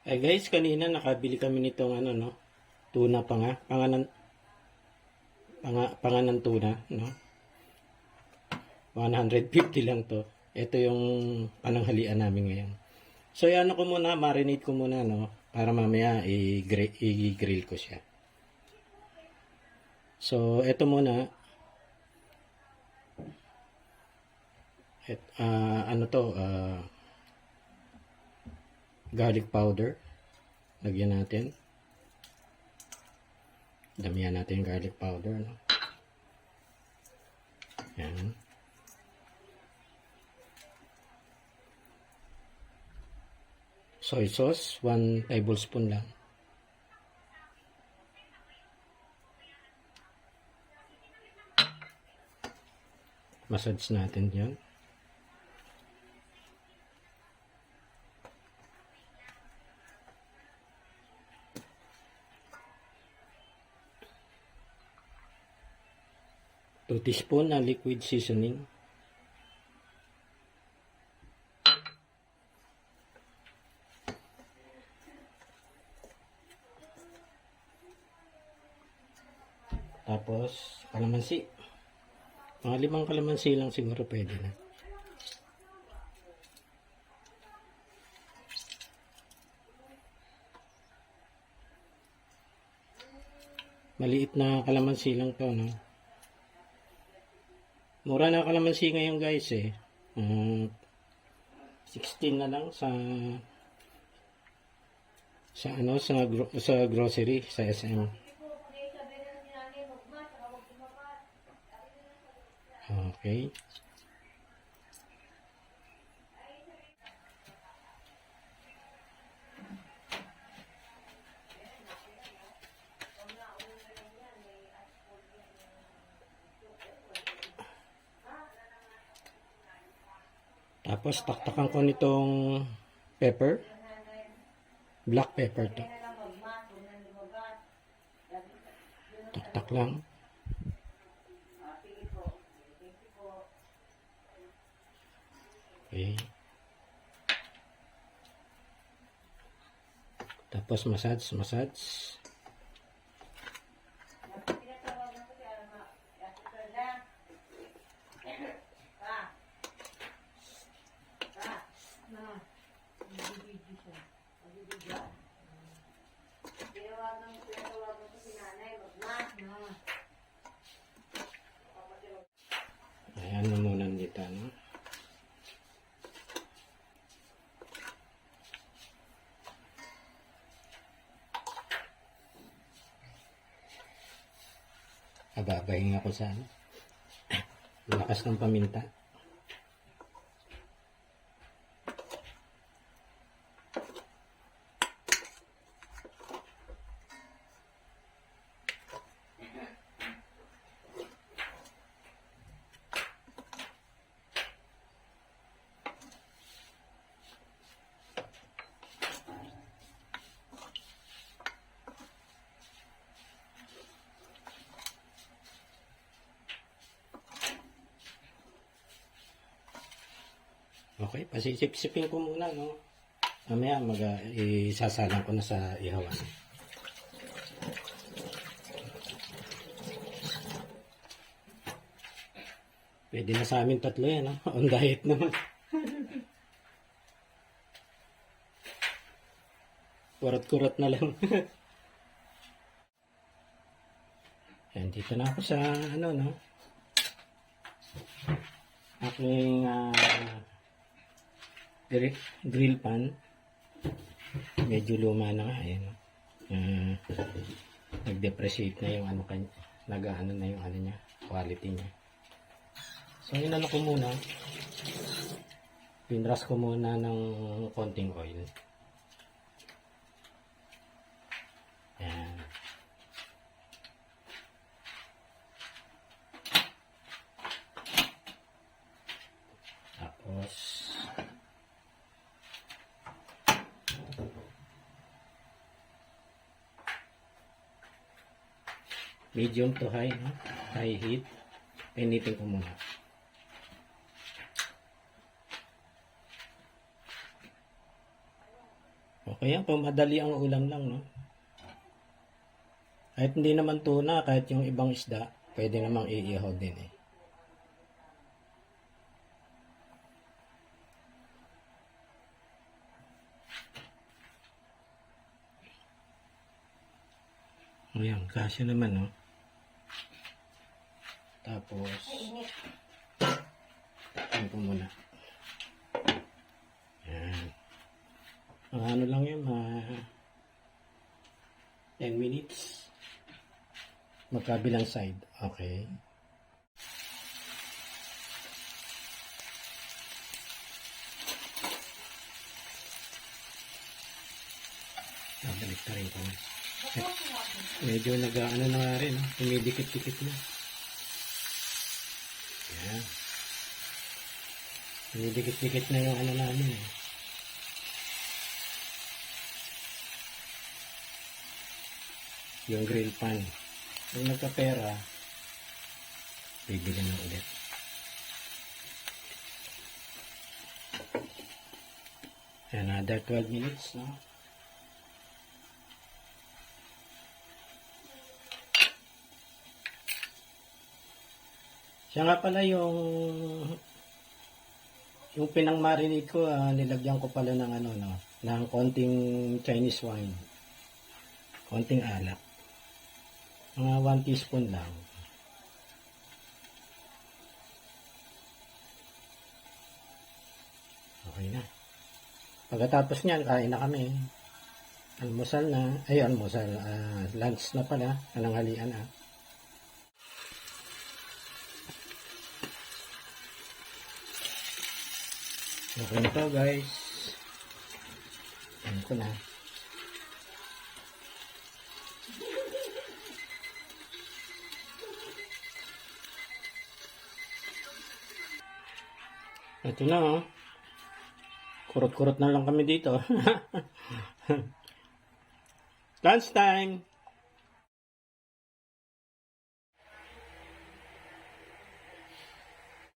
Guys, kanina nakabili kami nitong ano no, tuna pa nga, panganan tuna, no. 150 lang to. Ito yung pananghalian namin ngayon. So, ano ko muna, marinate ko muna, no, para mamaya i-grill ko siya. So, ito muna, ano to, garlic powder. Lagyan natin. Damihan natin yung garlic powder, no. Yan. Soy sauce, 1 tablespoon lang. Massage natin yan. Two teaspoon na liquid seasoning. Tapos, kalamansi. Mga 5 kalamansi lang siguro pwede na. Maliit na kalamansi lang to, no? Mura na kalamansi ngayon guys eh. 16 na lang sa grocery, sa SM. Okay. Tapos taktakan ko nitong pepper. Black pepper to. Taktak lang. Okay. Tapos massage. Ayan na muna dito, no? Ababahin ako sa lakas ng paminta. Okay, pasisip-sipin ko muna, no? Mamaya isasalang ko na sa ihawan. Pwede na sa amin tatlo yan, no? On diet naman. Kurat-kurat na lang. Yan, dito na ako sa, ano, no? Aking, grill pan. Medyo luma na nga, ayan. Nag-depreciate na yung ano kanya, nag-ano na yung ano niya, quality niya. So inano ko muna, pinras ko muna ng konting oil. Ayan. Tapos medium to high, no? High heat. Pinitin ko muna. Kaya pamadali ang ulam lang, no? Kahit hindi naman tuna, kahit yung ibang isda, pwede namang iihaw din eh. Ayan, kasya naman, no? Tapos, tapan ko muna. Ayan. Ano lang yun, 10 minutes. Magkabilang side. Okay. Babalik na rin ko. Medyo nag-ano na nga rin. Tumidikit-dikit na. Ayan. Tumidikit-dikit na yung ano namin eh. Yung grill pan. Kung nagkapera, bibili na ulit. Another 12 minutes, no? Siya nga pala yung pinang-marinate ko, nilagyan ko pala ng ano, no, ng konting Chinese wine. Konting alak. Mga 1 teaspoon lang. Okay na. Pagkatapos niyan, kain na kami. Almusal na. Ay, almusal. Lunch na pala. Ananghalian na. Okay na to, guys. Ayan ko na. Ito na, oh. Kurot-kurot na lang kami dito. Lunch time!